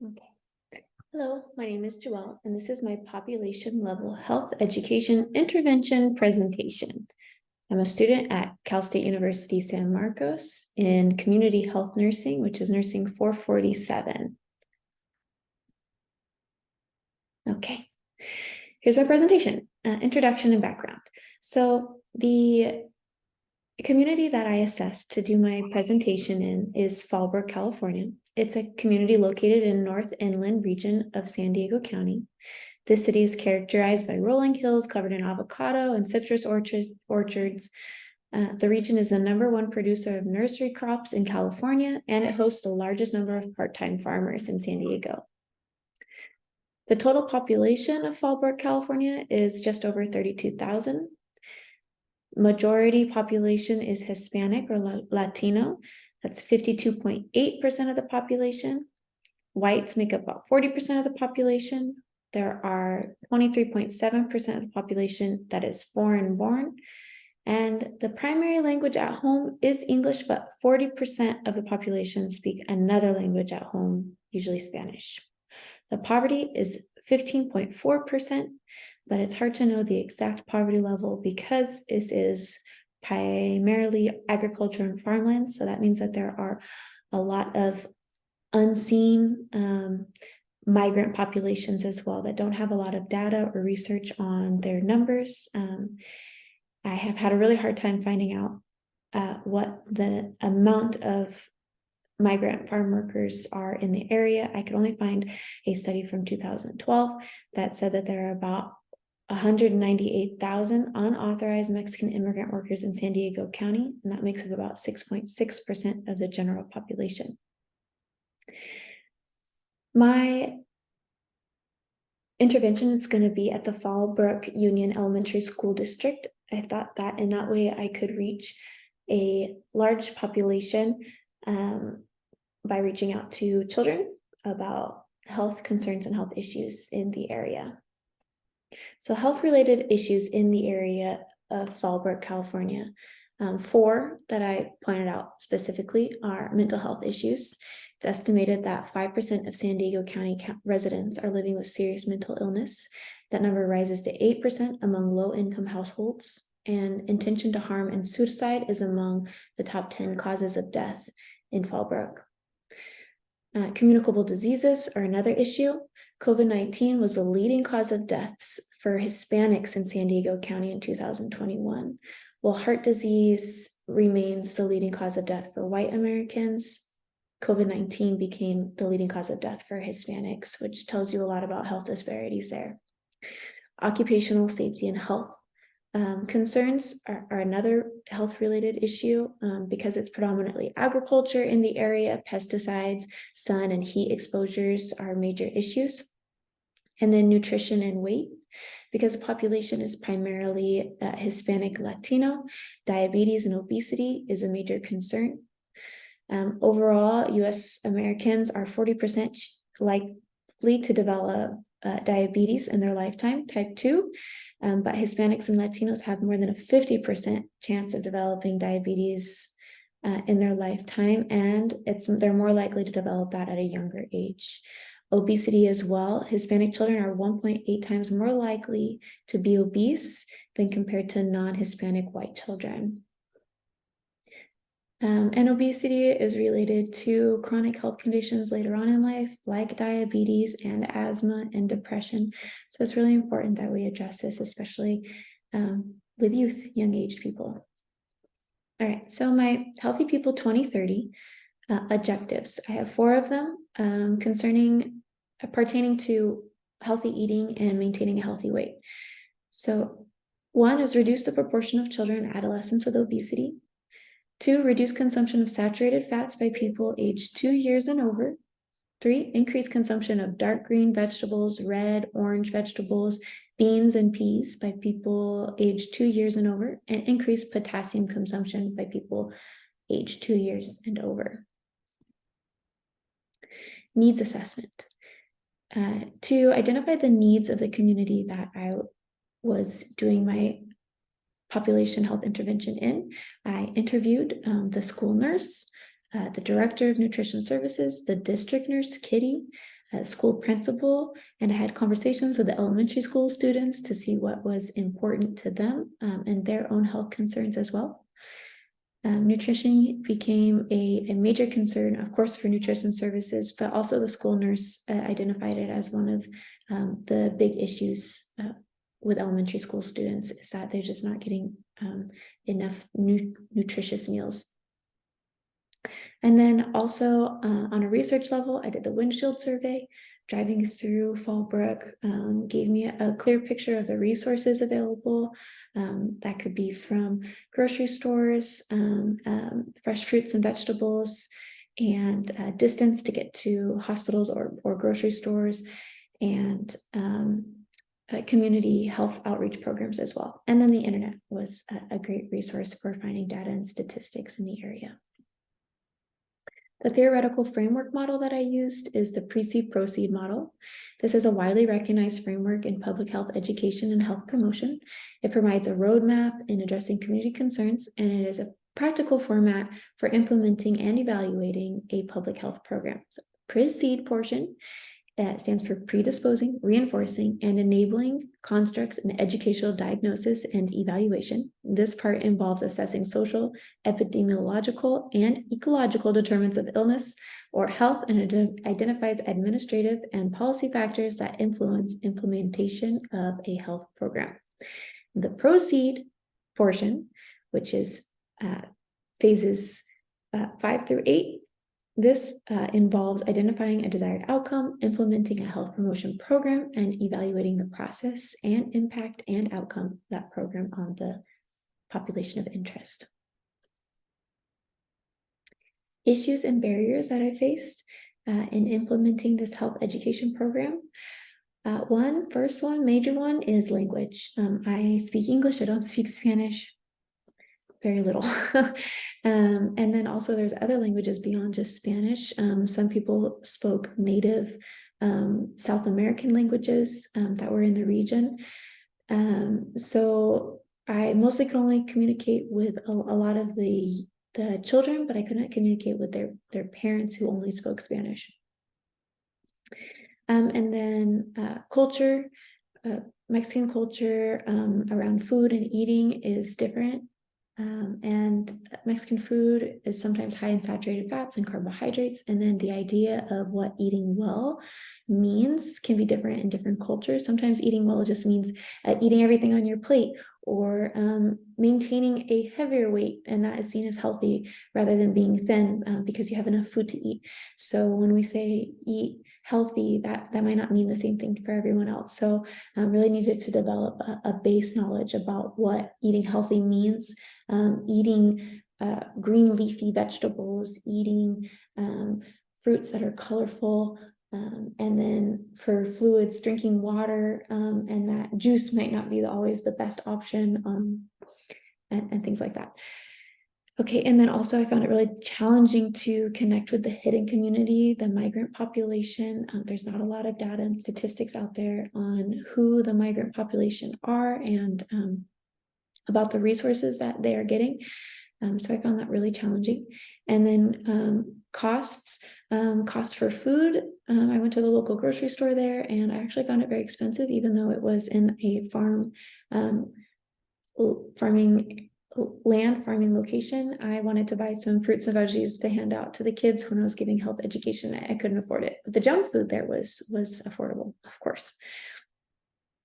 Okay. Hello, my name is Joelle, and this is my population level health education intervention presentation. I'm a student at Cal State University San Marcos in community health nursing, which is nursing 447. Okay, here's my presentation, introduction and background. So the community that I assessed to do my presentation in is Fallbrook, California. It's a community located in North Inland region of San Diego County. This city is characterized by rolling hills covered in avocado and citrus orchards. The region is the #1 producer of nursery crops in California, and it hosts the largest number of part-time farmers in San Diego. The total population of Fallbrook, California is just over 32,000. Majority population is Hispanic or Latino. That's 52.8% of the population. Whites make up about 40% of the population. There are 23.7% of the population that is foreign born. And the primary language at home is English, but 40% of the population speak another language at home, usually Spanish. The poverty is 15.4%, but it's hard to know the exact poverty level because this is primarily agriculture and farmland. So that means that there are a lot of unseen migrant populations as well that don't have a lot of data or research on their numbers. I have had a really hard time finding out what the amount of migrant farm workers are in the area. I could only find a study from 2012 that said that there are about 198,000 unauthorized Mexican immigrant workers in San Diego County, and that makes up about 6.6% of the general population. My intervention is going to be at the Fallbrook Union Elementary School District. I thought that in that way I could reach a large population by reaching out to children about health concerns and health issues in the area. So health-related issues in the area of Fallbrook, California. 4 that I pointed out specifically are mental health issues. It's estimated that 5% of San Diego County residents are living with serious mental illness. That number rises to 8% among low-income households, and intention to harm and suicide is among the top 10 causes of death in Fallbrook. Communicable diseases are another issue. COVID-19 was the leading cause of deaths for Hispanics in San Diego County in 2021. While heart disease remains the leading cause of death for white Americans, COVID-19 became the leading cause of death for Hispanics, which tells you a lot about health disparities there. Occupational safety and health concerns are another health-related issue because it's predominantly agriculture in the area. Pesticides, sun and heat exposures are major issues. And then nutrition and weight, because the population is primarily Hispanic Latino, diabetes and obesity is a major concern. Overall, US Americans are 40% likely to develop diabetes in their lifetime, type 2, but Hispanics and Latinos have more than a 50% chance of developing diabetes in their lifetime, and they're more likely to develop that at a younger age. Obesity as well. Hispanic children are 1.8 times more likely to be obese than compared to non-Hispanic white children. And obesity is related to chronic health conditions later on in life, like diabetes and asthma and depression. So it's really important that we address this, especially with youth, young-aged people. All right, so my Healthy People 2030 objectives. I have 4 of them pertaining to healthy eating and maintaining a healthy weight. So 1 is reduce the proportion of children and adolescents with obesity. 2, reduce consumption of saturated fats by people aged 2 years and over. 3, increase consumption of dark green vegetables, red, orange vegetables, beans, and peas by people aged 2 years and over, and increase potassium consumption by people aged 2 years and over. Needs assessment. To identify the needs of the community that I was doing my population health intervention in, I interviewed the school nurse, the director of nutrition services, the district nurse, Kitty, school principal, and I had conversations with the elementary school students to see what was important to them and their own health concerns as well. Nutrition became a major concern, of course, for nutrition services, but also the school nurse identified it as one of the big issues with elementary school students, is that they're just not getting enough nutritious meals. And then also on a research level, I did the windshield survey. Driving through Fallbrook gave me a clear picture of the resources available. That could be from grocery stores, fresh fruits and vegetables, and distance to get to hospitals or grocery stores, and community health outreach programs as well. And then the internet was a great resource for finding data and statistics in the area. The theoretical framework model that I used is the Precede-Proceed model. This is a widely recognized framework in public health education and health promotion. It provides a roadmap in addressing community concerns, and it is a practical format for implementing and evaluating a public health program. So the Precede portion stands for predisposing, reinforcing, and enabling constructs in educational diagnosis and evaluation. This part involves assessing social, epidemiological, and ecological determinants of illness or health, and it identifies administrative and policy factors that influence implementation of a health program. The proceed portion, which is phases 5 through 8, this involves identifying a desired outcome, implementing a health promotion program, and evaluating the process and impact and outcome of that program on the population of interest. Issues and barriers that I faced in implementing this health education program. First one, major one, is language. I speak English, I don't speak Spanish. Very little. And then also there's other languages beyond just Spanish. Some people spoke native South American languages that were in the region. So I mostly could only communicate with a lot of the children, but I could not communicate with their parents who only spoke Spanish. And then culture, Mexican culture around food and eating is different. And Mexican food is sometimes high in saturated fats and carbohydrates. And then the idea of what eating well means can be different in different cultures. Sometimes eating well just means eating everything on your plate, or maintaining a heavier weight, and that is seen as healthy rather than being thin because you have enough food to eat. So when we say eat healthy, that might not mean the same thing for everyone else. So I really needed to develop a base knowledge about what eating healthy means, eating green leafy vegetables, eating fruits that are colorful, and then for fluids, drinking water, and that juice might not be always the best option, and things like that. Okay, and then also I found it really challenging to connect with the hidden community, the migrant population. There's not a lot of data and statistics out there on who the migrant population are and about the resources that they are getting. So I found that really challenging. And then costs for food. I went to the local grocery store there, and I actually found it very expensive, even though it was in a farming location. I wanted to buy some fruits and veggies to hand out to the kids when I was giving health education. I couldn't afford it, but the junk food there was affordable, of course.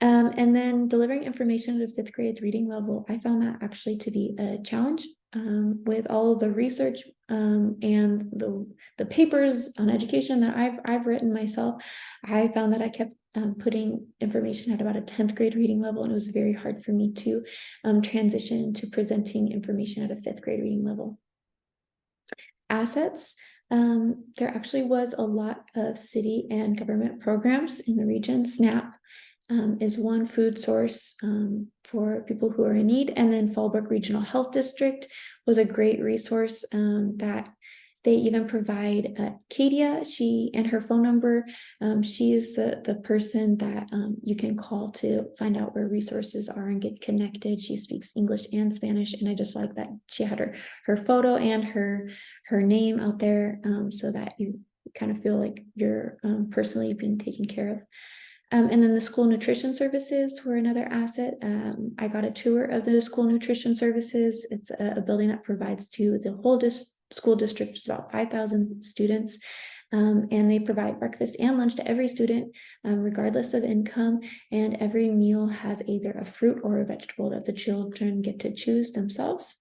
And then delivering information at a 5th grade reading level, I found that actually to be a challenge. With all of the research and the papers on education that I've written myself, I found that I kept putting information at about a 10th grade reading level, and it was very hard for me to transition to presenting information at a 5th grade reading level. Assets. There actually was a lot of city and government programs in the region. SNAP is one food source for people who are in need. And then Fallbrook Regional Health District was a great resource that they even provide Katia, and her phone number. She is the person that you can call to find out where resources are and get connected. She speaks English and Spanish, and I just like that she had her photo and her name out there so that kind of feel like you're personally being taken care of. And then the school nutrition services were another asset. I got a tour of the school nutrition services. It's a building that provides to the whole school district, it's about 5,000 students. And they provide breakfast and lunch to every student, regardless of income. And every meal has either a fruit or a vegetable that the children get to choose themselves.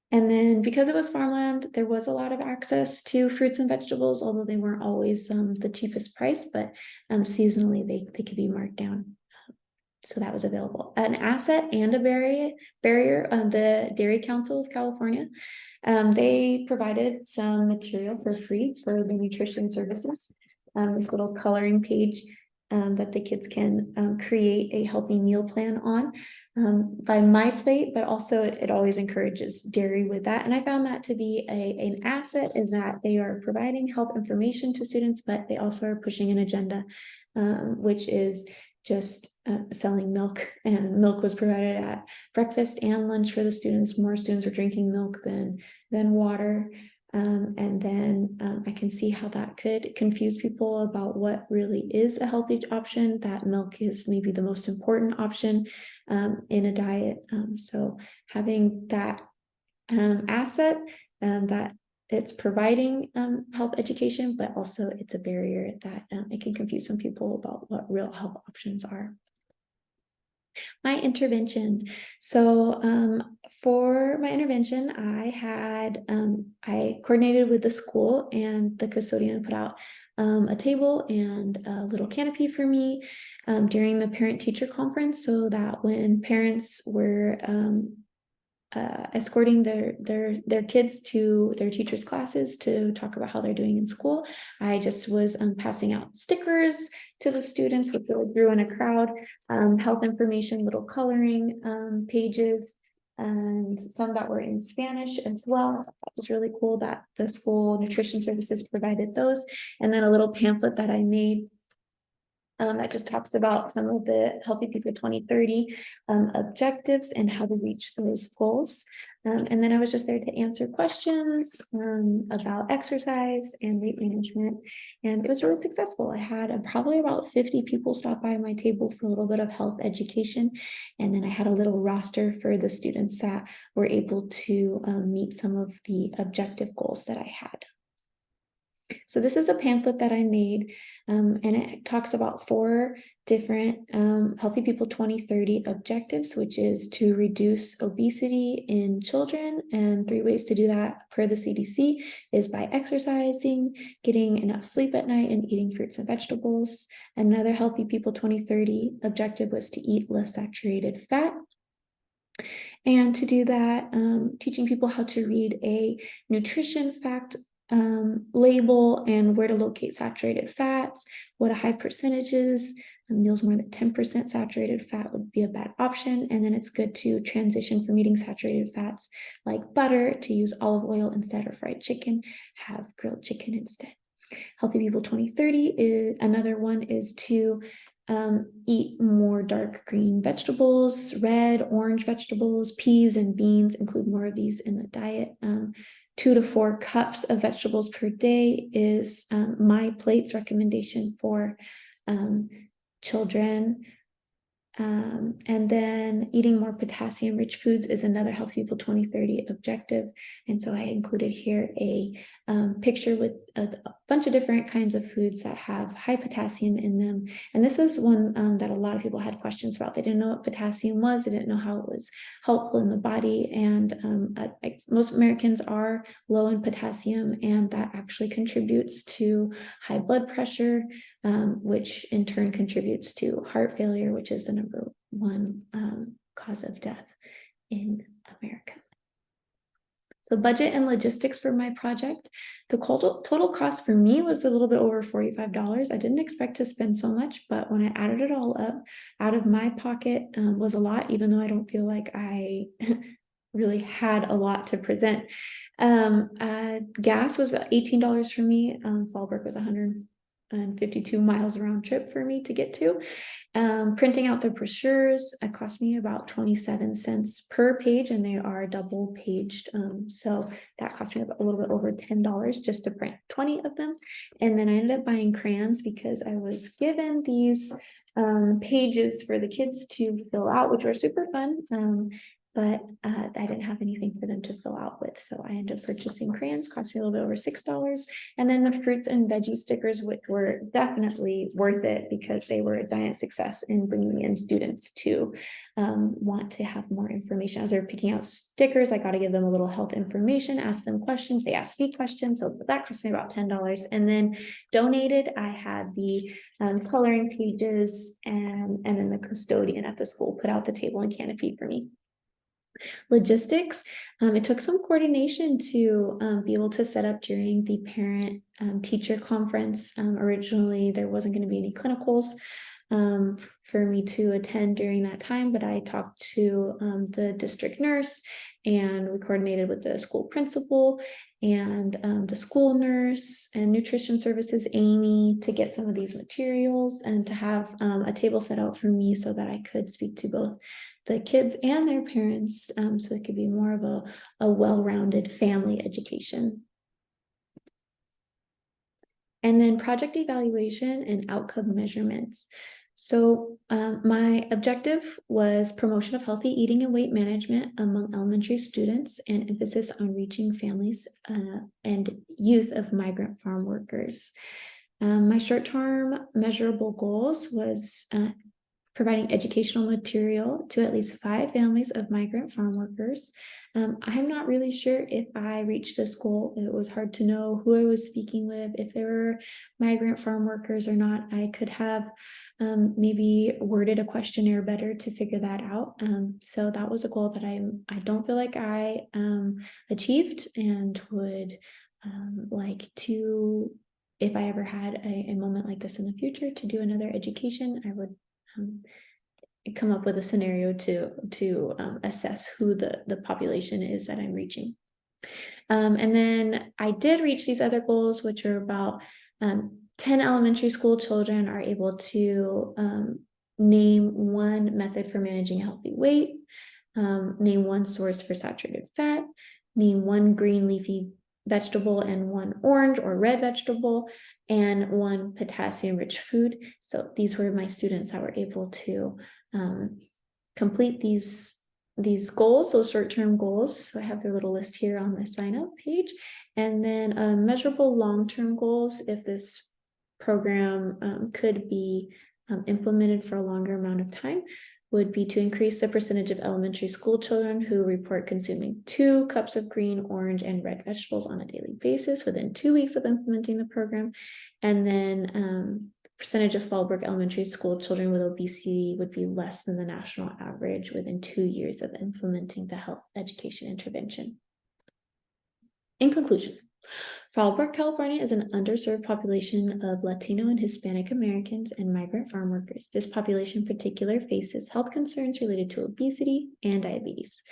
And then because it was farmland, there was a lot of access to fruits and vegetables, although they weren't always the cheapest price, but seasonally they could be marked down. So that was available. An asset and a barrier, the Dairy Council of California. They provided some material for free for the nutrition services. This little coloring page that the kids can create a healthy meal plan on by My Plate, but also it always encourages dairy with that. And I found that to be an asset, is that they are providing health information to students, but they also are pushing an agenda, which is just selling milk, and milk was provided at breakfast and lunch for the students. More students were drinking milk than water. And then I can see how that could confuse people about what really is a healthy option, that milk is maybe the most important option in a diet. So having that asset that it's providing health education, but also it's a barrier that it can confuse some people about what real health options are. My intervention. So for my intervention, I coordinated with the school, and the custodian put out a table and a little canopy for me during the parent-teacher conference, so that when parents were escorting their kids to their teachers' classes to talk about how they're doing in school, I just was passing out stickers to the students, which really grew in a crowd, health information, little coloring pages, and some that were in Spanish as well. That was really cool that the school nutrition services provided those. And then a little pamphlet that I made that just talks about some of the Healthy People 2030 objectives and how to reach those goals. And then I was just there to answer questions about exercise and weight management. And it was really successful. I had probably about 50 people stop by my table for a little bit of health education. And then I had a little roster for the students that were able to meet some of the objective goals that I had. So this is a pamphlet that I made, and it talks about 4 different Healthy People 2030 objectives, which is to reduce obesity in children. And 3 ways to do that per the CDC is by exercising, getting enough sleep at night, and eating fruits and vegetables. Another Healthy People 2030 objective was to eat less saturated fat. And to do that, teaching people how to read a nutrition fact label and where to locate saturated fats, what a high percentage is. Meals more than 10% saturated fat would be a bad option. And then it's good to transition from eating saturated fats like butter to use olive oil instead, or fried chicken, have grilled chicken instead. Healthy People 2030 another one is to eat more dark green vegetables, red, orange vegetables, peas and beans, include more of these in the diet. 2 to 4 cups of vegetables per day is My Plate's recommendation for children. And then eating more potassium-rich foods is another Healthy People 2030 objective. And so I included here a picture with a bunch of different kinds of foods that have high potassium in them. And this is one that a lot of people had questions about. They didn't know what potassium was. They didn't know how it was helpful in the body. And most Americans are low in potassium, and that actually contributes to high blood pressure, which in turn contributes to heart failure, which is the #1 cause of death in America. So budget and logistics for my project. The total cost for me was a little bit over $45. I didn't expect to spend so much, but when I added it all up, out of my pocket was a lot, even though I don't feel like I really had a lot to present. Gas was about $18 for me. Fallbrook was $140. and 52 miles round trip for me to get to. Printing out the brochures, it cost me about 27 cents per page, and they are double paged. So that cost me a little bit over $10 just to print 20 of them. And then I ended up buying crayons because I was given these pages for the kids to fill out, which were super fun. But I didn't have anything for them to fill out with. So I ended up purchasing crayons, cost me a little bit over $6. And then the fruits and veggie stickers, which were definitely worth it because they were a giant success in bringing in students to want to have more information. As they're picking out stickers, I got to give them a little health information, ask them questions. They asked me questions. So that cost me about $10. And then donated, I had the coloring pages and then the custodian at the school put out the table and canopy for me. Logistics, it took some coordination to be able to set up during the parent teacher conference. Originally, there wasn't going to be any clinicals for me to attend during that time, but I talked to the district nurse, and we coordinated with the school principal and the school nurse and nutrition services, Amy, to get some of these materials and to have a table set out for me so that I could speak to both the kids and their parents, so it could be more of a well-rounded family education. And then project evaluation and outcome measurements. So my objective was promotion of healthy eating and weight management among elementary students and emphasis on reaching families and youth of migrant farm workers. My short-term measurable goals was providing educational material to at least 5 families of migrant farm workers. I'm not really sure if I reached this goal. It was hard to know who I was speaking with, if they were migrant farm workers or not. I could have maybe worded a questionnaire better to figure that out. So that was a goal that I don't feel like I achieved, and would like to, if I ever had a moment like this in the future, to do another education, I would come up with a scenario to assess who the population is that I'm reaching. And then I did reach these other goals, which are about 10 elementary school children are able to name one method for managing a healthy weight, name one source for saturated fat, name one green leafy vegetable and one orange or red vegetable, and one potassium-rich food. So these were my students that were able to complete these goals, those short-term goals. So I have their little list here on the sign up page. And then measurable long-term goals, if this program could be implemented for a longer amount of time, would be to increase the percentage of elementary school children who report consuming 2 cups of green, orange, and red vegetables on a daily basis within 2 weeks of implementing the program. And then percentage of Fallbrook Elementary School children with obesity would be less than the national average within 2 years of implementing the health education intervention. In conclusion, Fallbrook, California is an underserved population of Latino and Hispanic Americans and migrant farm workers. This population in particular faces health concerns related to obesity and diabetes.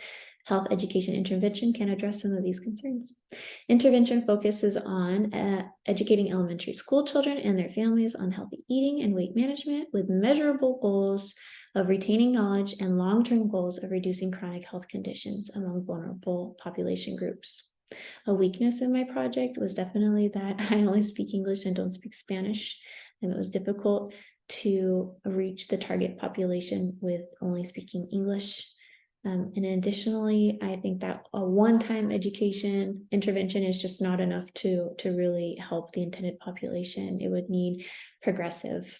Health education intervention can address some of these concerns. Intervention focuses on educating elementary school children and their families on healthy eating and weight management, with measurable goals of retaining knowledge and long-term goals of reducing chronic health conditions among vulnerable population groups. A weakness in my project was definitely that I only speak English and don't speak Spanish, and it was difficult to reach the target population with only speaking English. And additionally, I think that a one-time education intervention is just not enough to really help the intended population. It would need progressive,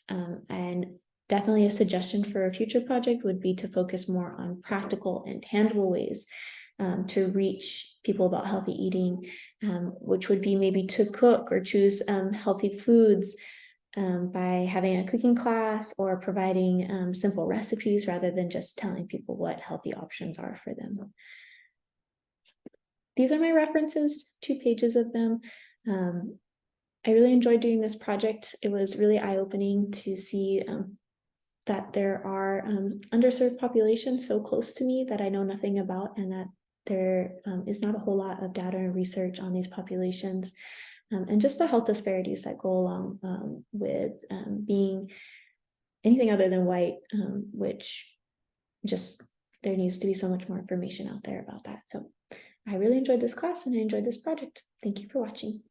and definitely a suggestion for a future project would be to focus more on practical and tangible ways to reach people about healthy eating, which would be maybe to cook or choose healthy foods by having a cooking class or providing simple recipes rather than just telling people what healthy options are for them. These are my references, 2 pages of them. I really enjoyed doing this project. It was really eye-opening to see that there are underserved populations so close to me that I know nothing about, and that there is not a whole lot of data and research on these populations. and just the health disparities that go along with being anything other than white, which just there needs to be so much more information out there about that. So I really enjoyed this class and I enjoyed this project. Thank you for watching.